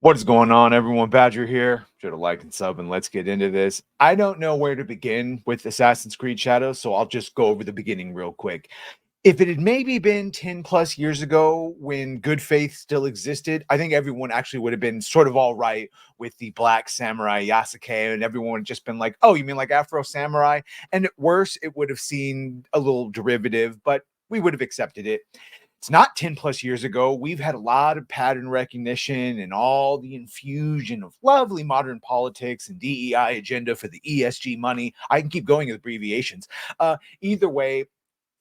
What is going on, everyone? Badger here. Should have like and sub, and let's get into this. I don't know where to begin with Assassin's Creed Shadows, so I'll just go over the beginning real quick. If it had maybe been 10 plus years ago when good faith still existed, I think everyone actually would have been sort of all right with the Black Samurai Yasuke, and everyone would have just been like, oh, you mean like Afro Samurai? And at worst, it would have seemed a little derivative, but we would have accepted it. It's not 10 plus years ago. We've had a lot of pattern recognition and all the infusion of lovely modern politics and DEI agenda for the ESG money. I can keep going with abbreviations. Either way,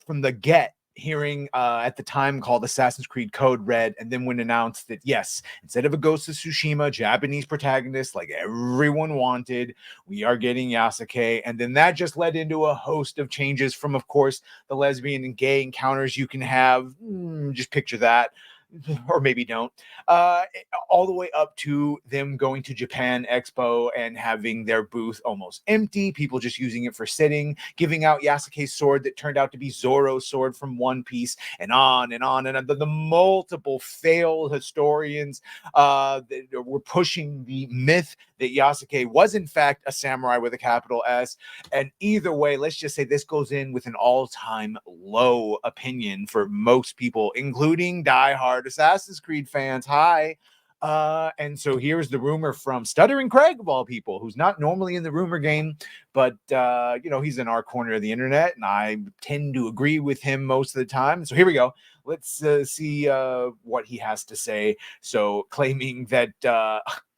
from the get, hearing at the time called Assassin's Creed Code Red, and then when announced that yes, instead of a Ghost of Tsushima Japanese protagonist like everyone wanted, we are getting Yasuke, and then that just led into a host of changes from, of course, the lesbian and gay encounters you can have. Just picture that. Or maybe don't, uh, all the way up to them going to Japan Expo and having their booth almost empty, people just using it for sitting, giving out Yasuke's sword that turned out to be Zoro's sword from One Piece, and on and on. And the multiple failed historians that were pushing the myth that Yasuke was, in fact, a samurai with a capital S. And either way, let's just say this goes in with an all-time low opinion for most people, including diehard Assassin's Creed fans. Hi. And so here's the rumor from Stuttering Craig, of all people, who's not normally in the rumor game, but he's in our corner of the internet, and I tend to agree with him most of the time. So here we go. Let's see what he has to say. So, claiming that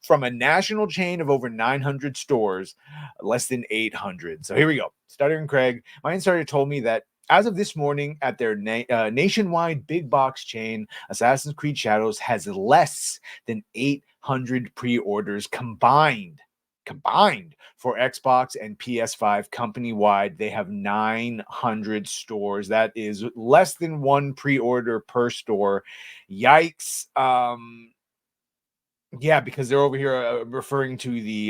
from a national chain of over 900 stores, less than 800. So here we go. Stuttering Craig, my insider told me that as of this morning, at their nationwide big box chain, Assassin's Creed Shadows has less than 800 pre-orders combined for Xbox and PS5 company wide. They have 900 stores. That is less than one pre-order per store. Yikes. Yeah, because they're over here referring to the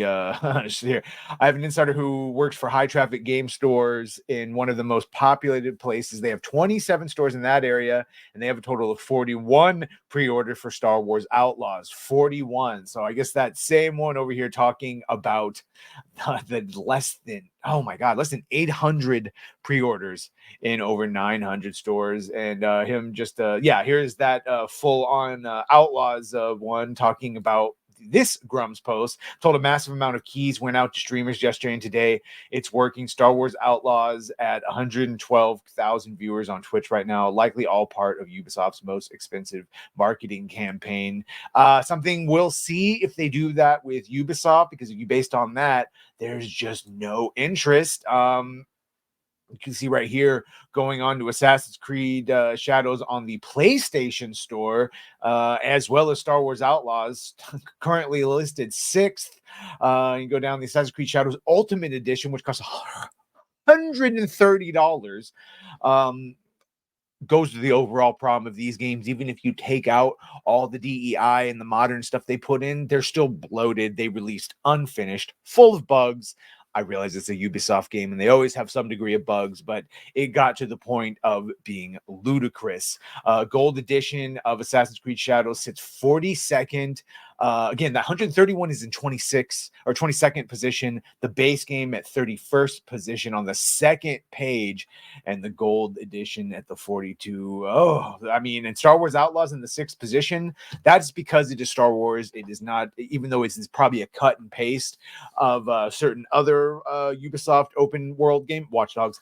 here. I have an insider who works for high traffic game stores in one of the most populated places. They have 27 stores in that area, and they have a total of 41 pre-ordered for Star Wars Outlaws. 41. So I guess that same one over here talking about the less than, oh my god, less than 800 pre-orders in over 900 stores. And him just here's that full on Outlaws one talking about this Grum's post. Told a massive amount of keys went out to streamers yesterday and today. It's working. Star Wars Outlaws at 112,000 viewers on Twitch right now, likely all part of Ubisoft's most expensive marketing campaign. Something we'll see if they do that with Ubisoft, because if you based on that, there's just no interest. You can see right here going on to Assassin's Creed Shadows on the PlayStation Store, as well as Star Wars Outlaws, currently listed sixth. You go down the Assassin's Creed Shadows Ultimate Edition, which costs $130. Goes to the overall problem of these games. Even if you take out all the DEI and the modern stuff they put in, they're still bloated. They released unfinished, full of bugs. I realize it's a Ubisoft game and they always have some degree of bugs, but it got to the point of being ludicrous. Gold edition of Assassin's Creed Shadows sits 42nd. Again, that 131 is in 26 or 22nd position. The base game at 31st position on the second page, and the gold edition at the 42. Oh, I mean, and Star Wars Outlaws in the sixth position. That's because it is Star Wars. It is not, even though it's probably a cut and paste of certain other Ubisoft open world game, Watch Dogs.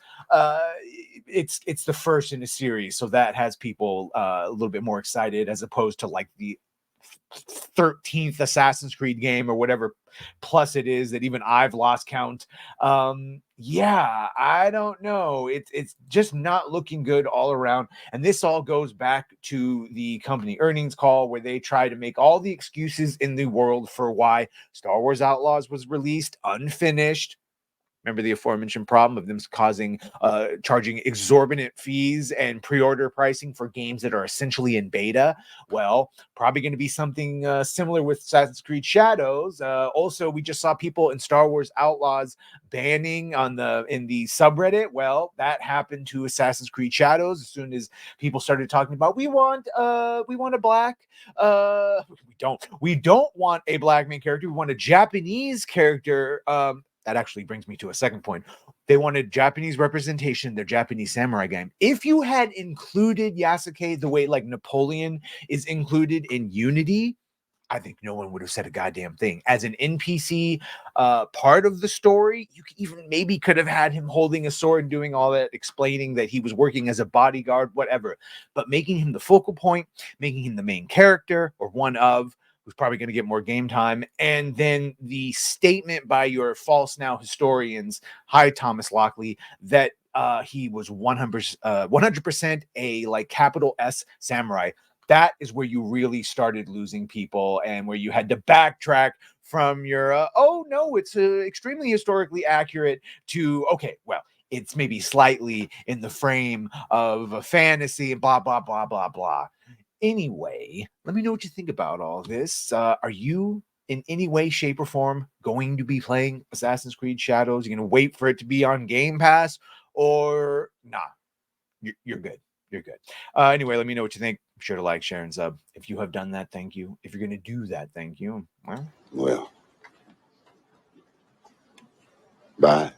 It's the first in a series, so that has people a little bit more excited as opposed to like the 13th Assassin's Creed game or whatever plus it is that even I've lost count. I don't know. It's just not looking good all around. And this all goes back to the company earnings call, where they try to make all the excuses in the world for why Star Wars Outlaws was released unfinished. Remember the aforementioned problem of them charging exorbitant fees and pre-order pricing for games that are essentially in beta? Well, probably going to be something similar with Assassin's Creed Shadows. Also, we just saw people in Star Wars Outlaws banning in the subreddit. Well, that happened to Assassin's Creed Shadows as soon as people started talking about we want a black we don't want a black main character. We want a Japanese character. That actually brings me to a second point. They wanted Japanese representation in their Japanese samurai game. If you had included Yasuke the way like Napoleon is included in Unity, I think no one would have said a goddamn thing. As an NPC part of the story, you even maybe could have had him holding a sword and doing all that, explaining that he was working as a bodyguard, whatever. But making him the focal point, making him the main character or one of, who's probably going to get more game time, and then the statement by your false now historians, hi Thomas Lockley, that he was 100% a like capital S samurai. That is where you really started losing people and where you had to backtrack from your, oh no, it's extremely historically accurate to, okay, well, it's maybe slightly in the frame of a fantasy and blah, blah, blah, blah, blah. Anyway, let me know what you think about all this. Are you in any way, shape, or form going to be playing Assassin's Creed Shadows? You're going to wait for it to be on Game Pass or nah? You're good. You're good. Anyway, let me know what you think. Be sure to like, share, and sub. If you have done that, thank you. If you're going to do that, thank you. Well, bye.